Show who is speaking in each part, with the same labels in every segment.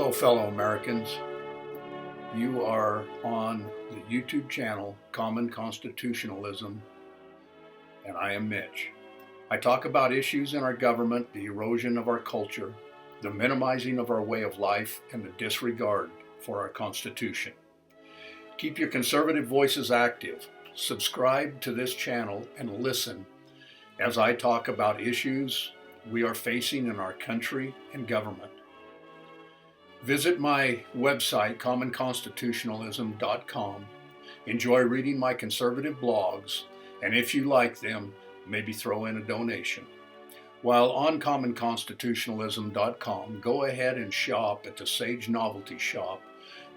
Speaker 1: Hello, fellow Americans. You are on the YouTube channel Common Constitutionalism, and I am Mitch. I talk about issues in our government, the erosion of our culture, the minimizing of our way of life, and the disregard for our Constitution. Keep your conservative voices active. Subscribe to this channel and listen as I talk about issues we are facing in our country and government. Visit my website, commonconstitutionalism.com. Enjoy reading my conservative blogs, and if you like them, maybe throw in a donation. While on commonconstitutionalism.com, go ahead and shop at the Sage Novelty Shop,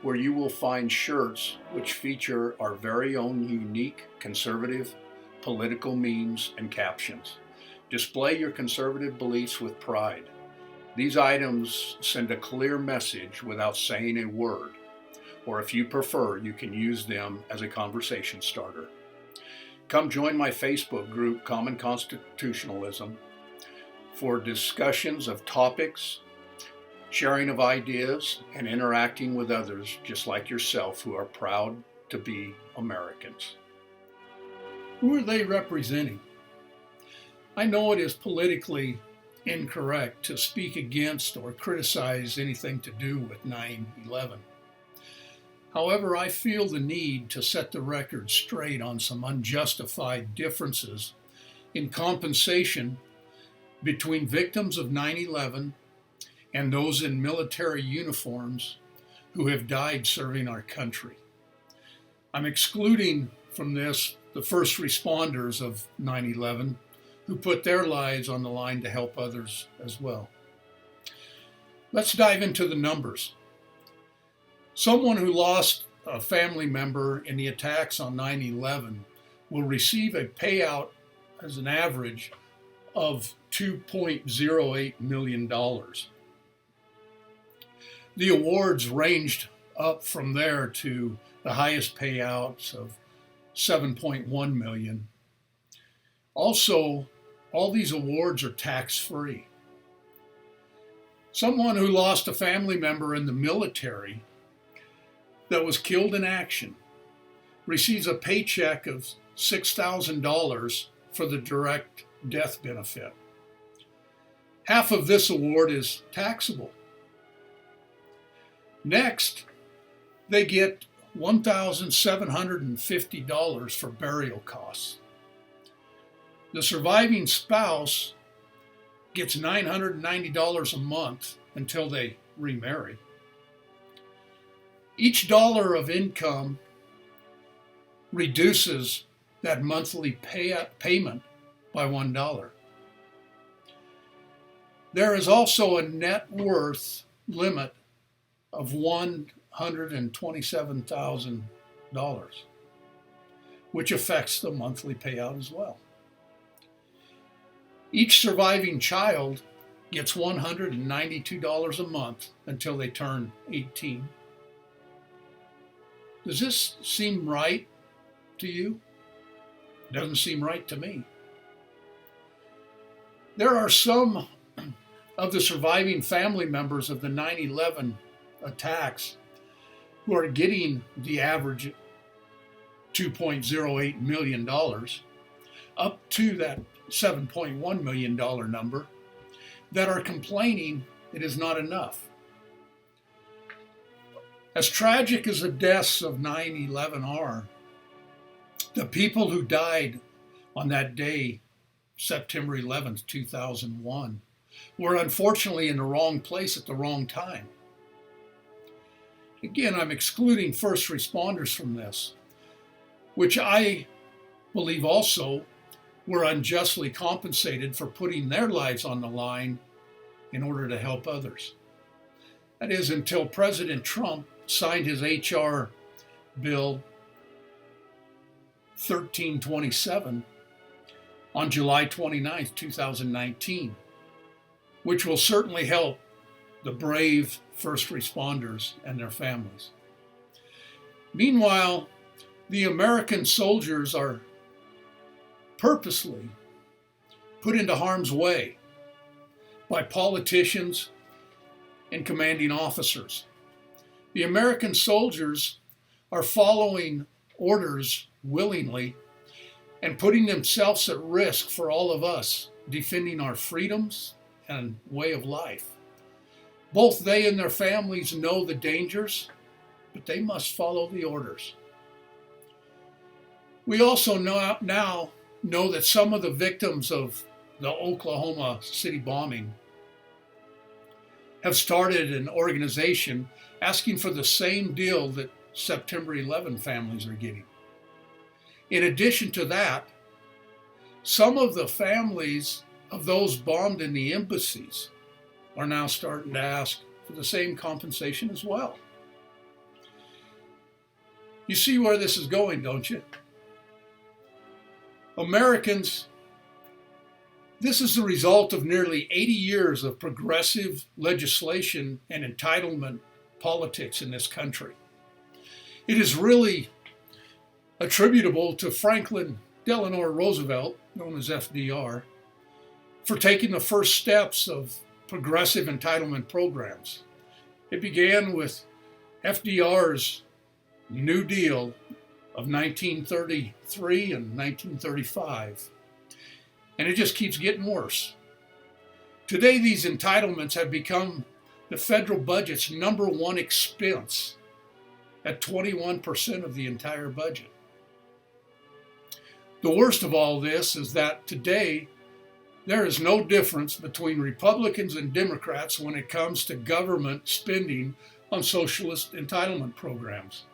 Speaker 1: where you will find shirts which feature our very own unique conservative political memes and captions. Display your conservative beliefs with pride. These items send a clear message without saying a word, or if you prefer, you can use them as a conversation starter. Come join my Facebook group, Common Constitutionalism, for discussions of topics, sharing of ideas, and interacting with others just like yourself who are proud to be Americans. Who are they representing? I know it is politically incorrect to speak against or criticize anything to do with 9/11. However, I feel the need to set the record straight on some unjustified differences in compensation between victims of 9/11 and those in military uniforms who have died serving our country. I'm excluding from this the first responders of 9/11 who put their lives on the line to help others as well. Let's dive into the numbers. Someone who lost a family member in the attacks on 9/11 will receive a payout as an average of $2.08 million. The awards ranged up from there to the highest payouts of $7.1 million. Also, all these awards are tax-free. Someone who lost a family member in the military that was killed in action receives a paycheck of $6,000 for the direct death benefit. Half of this award is taxable. Next, they get $1,750 for burial costs. The surviving spouse gets $990 a month until they remarry. Each dollar of income reduces that monthly payment by $1. There is also a net worth limit of $127,000, which affects the monthly payout as well. Each surviving child gets $192 a month until they turn 18. Does this seem right to you? It doesn't seem right to me. There are some of the surviving family members of the 9/11 attacks who are getting the average $2.08 million up to that $7.1 million number that are complaining it is not enough. As tragic as the deaths of 9/11 are, the people who died on that day, September 11th, 2001, were unfortunately in the wrong place at the wrong time. Again, I'm excluding first responders from this, which I believe also were unjustly compensated for putting their lives on the line in order to help others. That is, until President Trump signed his H.R. Bill 1327 on July 29th, 2019, which will certainly help the brave first responders and their families. Meanwhile, the American soldiers are purposely put into harm's way by politicians and commanding officers. The American soldiers are following orders willingly and putting themselves at risk for all of us, defending our freedoms and way of life. Both they and their families know the dangers, but they must follow the orders. We also now know that some of the victims of the Oklahoma City bombing have started an organization asking for the same deal that September 11 families are getting. In addition to that, some of the families of those bombed in the embassies are now starting to ask for the same compensation as well. You see where this is going, don't you? Americans, this is the result of nearly 80 years of progressive legislation and entitlement politics in this country. It is really attributable to Franklin Delano Roosevelt, known as FDR, for taking the first steps of progressive entitlement programs. It began with FDR's New Deal of 1933 and 1935, and it just keeps getting worse. Today, these entitlements have become the federal budget's #1 expense at 21% of the entire budget. The worst of all this is that today there is no difference between Republicans and Democrats when it comes to government spending on socialist entitlement programs.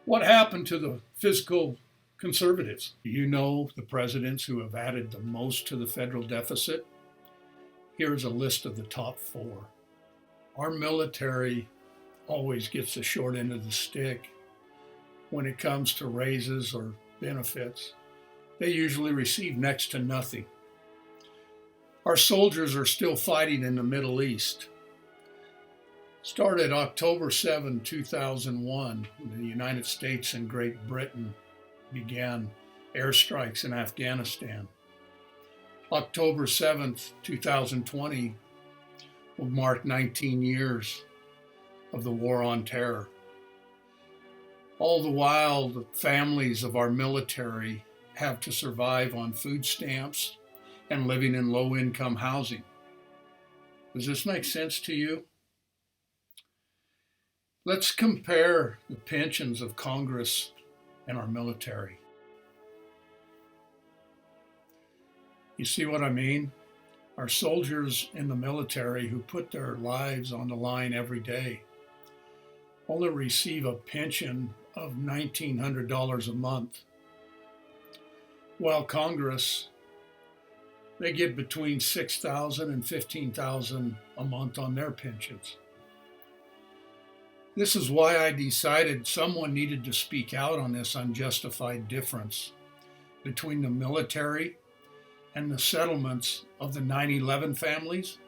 Speaker 1: What happened to the fiscal conservatives? Do you know the presidents who have added the most to the federal deficit? Here's a list of the top 4. Our military always gets the short end of the stick when it comes to raises or benefits. They usually receive next to nothing. Our soldiers are still fighting in the Middle East. Started October 7, 2001, the United States and Great Britain began airstrikes in Afghanistan. October 7th, 2020 will mark 19 years of the War on Terror. All the while, the families of our military have to survive on food stamps and living in low-income housing. Does this make sense to you? Let's compare the pensions of Congress and our military. You see what I mean? Our soldiers in the military who put their lives on the line every day only receive a pension of $1,900 a month, while Congress, they get between $6,000 and $15,000 a month on their pensions. This is why I decided someone needed to speak out on this unjustified difference between the military and the settlements of the 9/11 families,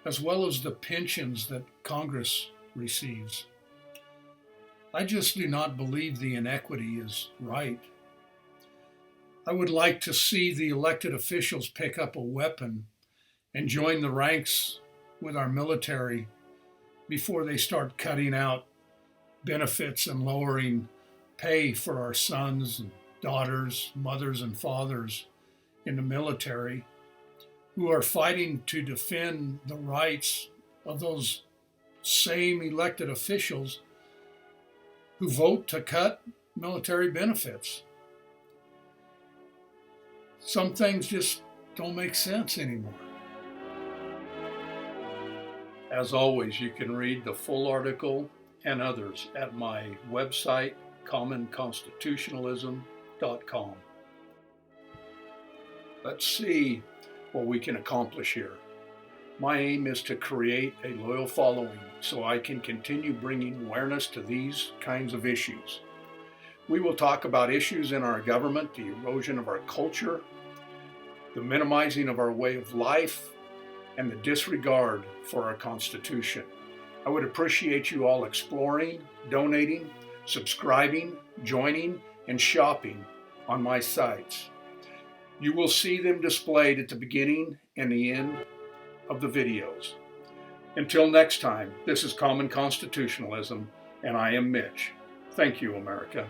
Speaker 1: as well as the pensions that Congress receives. I just do not believe the inequity is right. I would like to see the elected officials pick up a weapon and join the ranks with our military before they start cutting out benefits and lowering pay for our sons and daughters, mothers and fathers in the military who are fighting to defend the rights of those same elected officials who vote to cut military benefits. Some things just don't make sense anymore. As always, you can read the full article and others at my website, commonconstitutionalism.com. Let's see what we can accomplish here. My aim is to create a loyal following so I can continue bringing awareness to these kinds of issues. We will talk about issues in our government, the erosion of our culture, the minimizing of our way of life, and the disregard for our Constitution. I would appreciate you all exploring, donating, subscribing, joining, and shopping on my sites. You will see them displayed at the beginning and the end of the videos. Until next time, this is Common Constitutionalism, and I am Mitch. Thank you, America.